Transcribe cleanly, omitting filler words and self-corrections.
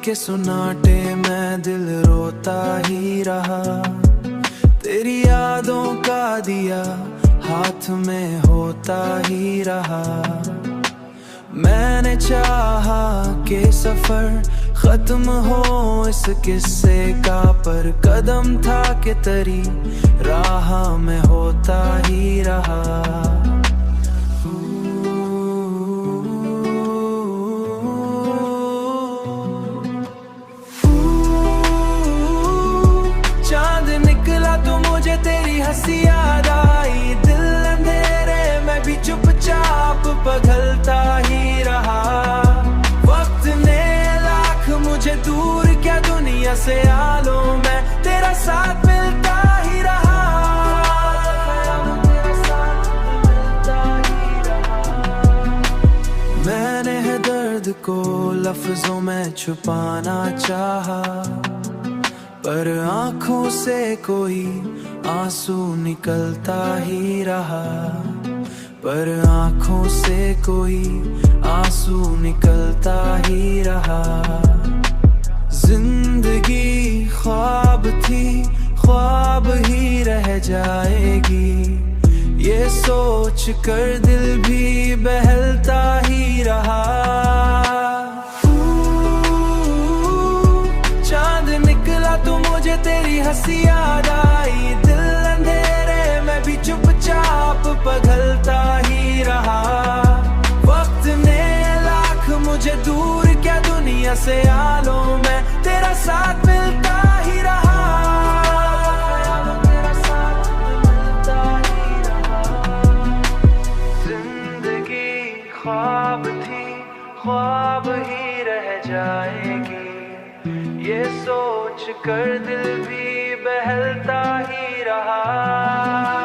के सुनाटे में दिल रोता ही रहा। तेरी यादों का दिया हाथ में होता ही रहा। मैंने चाहा कि सफर खत्म हो इस किस्से का, पर कदम था कि तेरी राह में होता ही रहा। चांद निकला तो मुझे तेरी हंसी याद आई। दिल अंधेरे में भी चुपचाप पिघलता ही रहा। वक्त ने लाख मुझे दूर क्या दुनिया से आलों में तेरा साथ मिलता ही रहा। मैंने है दर्द को लफ्जों में छुपाना चाहा, पर आंखों से कोई आंसू निकलता ही रहा। पर आंखों से कोई आंसू निकलता ही रहा। जिंदगी ख्वाब थी, ख्वाब ही रह जाएगी, ये सोच कर दिल भी बहलता ही रहा। चांद निकला तो मुझे तेरी हंसी याद आई। दिल अंधेरे में भी चुपचाप पिघलता ही रहा। वक्त ने लाख मुझे दूर क्या दुनिया से आलों में तेरा साथ मिलता ही रहा। जिंदगी ख्वाब थी, ख्वाब ही रह जाएगी, ये सोच कर दिल भी बहलता ही रहा।